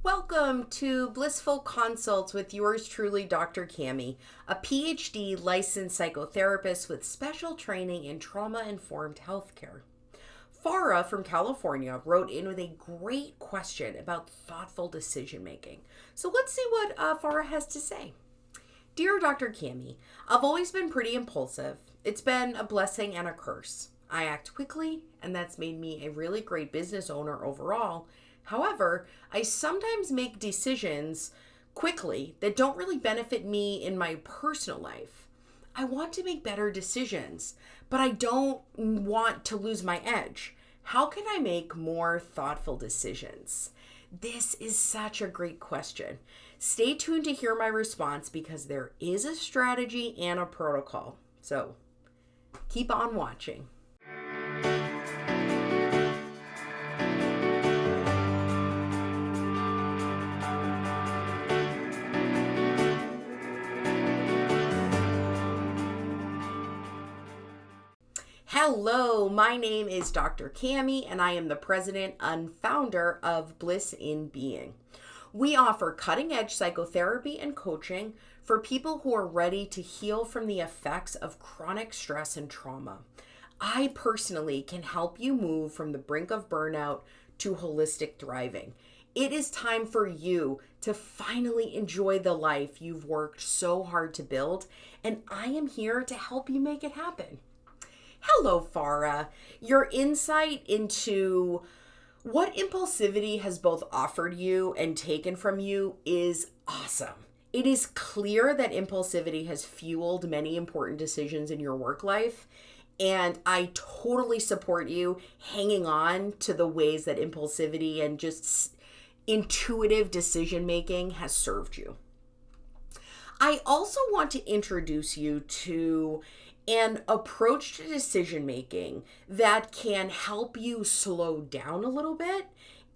Welcome to Blissful Consults with yours truly, Dr. Cammy, a PhD licensed psychotherapist with special training in trauma-informed healthcare. Farah from California wrote in with a great question about thoughtful decision making. So let's see what Farah has to say. Dear Dr. Cammy, I've always been pretty impulsive. It's been a blessing and a curse. I act quickly, and that's made me a really great business owner overall. However, I sometimes make decisions quickly that don't really benefit me in my personal life. I want to make better decisions, but I don't want to lose my edge. How can I make more thoughtful decisions? This is such a great question. Stay tuned to hear my response because there is a strategy and a protocol. So keep on watching. Hello, my name is Dr. Cammy, and I am the president and founder of Bliss in Being. We offer cutting-edge psychotherapy and coaching for people who are ready to heal from the effects of chronic stress and trauma. I personally can help you move from the brink of burnout to holistic thriving. It is time for you to finally enjoy the life you've worked so hard to build, and I am here to help you make it happen. Hello, Farah. Your insight into what impulsivity has both offered you and taken from you is awesome. It is clear that impulsivity has fueled many important decisions in your work life, and I totally support you hanging on to the ways that impulsivity and just intuitive decision making has served you. I also want to introduce you to an approach to decision making that can help you slow down a little bit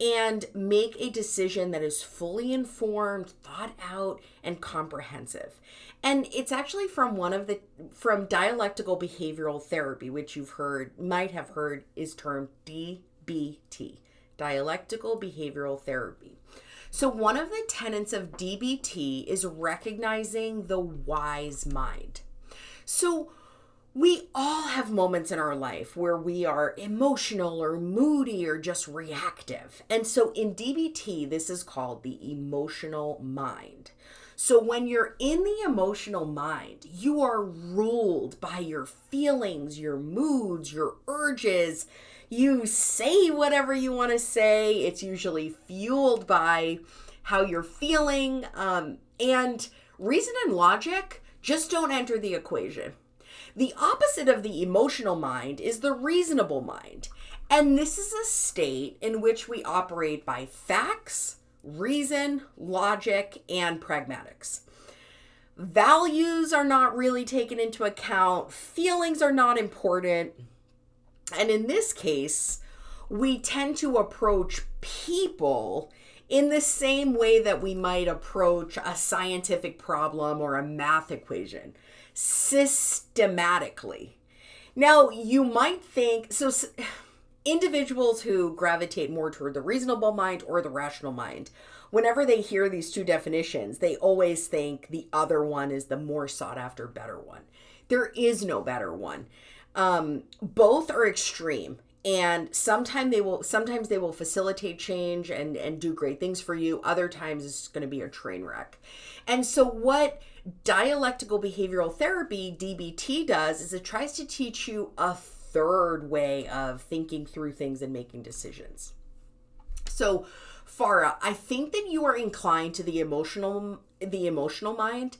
and make a decision that is fully informed, thought out, and comprehensive. And it's actually from from dialectical behavioral therapy, which might have heard is termed DBT, dialectical behavioral therapy. So one of the tenets of DBT is recognizing the wise mind. So we all have moments in our life where we are emotional or moody or just reactive. And so in DBT, this is called the emotional mind. So when you're in the emotional mind, you are ruled by your feelings, your moods, your urges. You say whatever you want to say. It's usually fueled by how you're feeling. And reason and logic just don't enter the equation. The opposite of the emotional mind is the reasonable mind. And this is a state in which we operate by facts, reason, logic, and pragmatics. Values are not really taken into account. Feelings are not important. And in this case, we tend to approach people in the same way that we might approach a scientific problem or a math equation, systematically. Now, you might think, individuals who gravitate more toward the reasonable mind or the rational mind, whenever they hear these two definitions, they always think the other one is the more sought after, better one. There is no better one. Both are extreme. And sometimes they will facilitate change and do great things for you. Other times it's going to be a train wreck. And so what dialectical behavioral therapy, DBT, does is it tries to teach you a third way of thinking through things and making decisions. So Farah, I think that you are inclined to the emotional mind.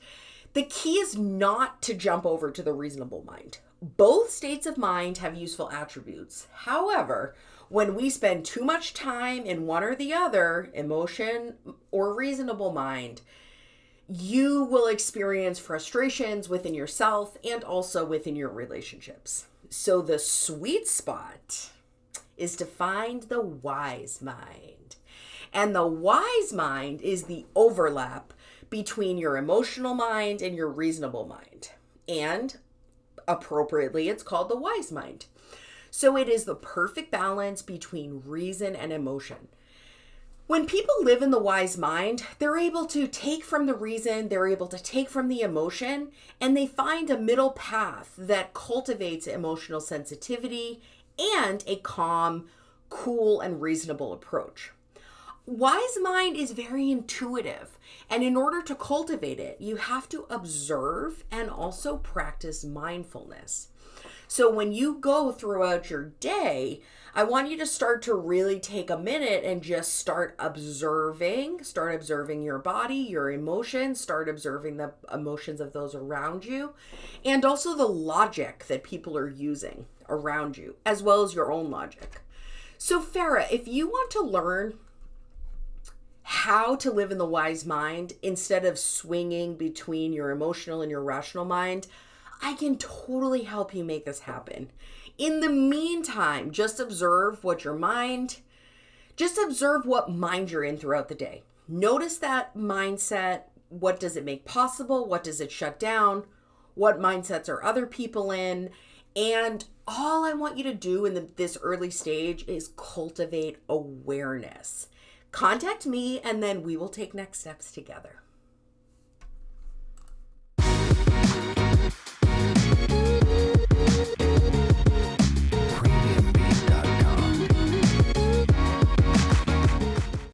The key is not to jump over to the reasonable mind. Both states of mind have useful attributes. However, when we spend too much time in one or the other, emotion or reasonable mind, you will experience frustrations within yourself and also within your relationships. So the sweet spot is to find the wise mind. And the wise mind is the overlap between your emotional mind and your reasonable mind. And appropriately, it's called the wise mind. So it is the perfect balance between reason and emotion. When people live in the wise mind, they're able to take from the reason, they're able to take from the emotion, and they find a middle path that cultivates emotional sensitivity and a calm, cool, and reasonable approach. Wise mind is very intuitive, and in order to cultivate it, you have to observe and also practice mindfulness. So when you go throughout your day, I want you to start to really take a minute and just start observing your body, your emotions, start observing the emotions of those around you, and also the logic that people are using around you, as well as your own logic. So Farah, if you want to learn how to live in the wise mind instead of swinging between your emotional and your rational mind, I can totally help you make this happen. In the meantime, just observe what mind you're in throughout the day. Notice that mindset. What does it make possible? What does it shut down? What mindsets are other people in? And all I want you to do in this early stage is cultivate awareness. Contact me and then we will take next steps together.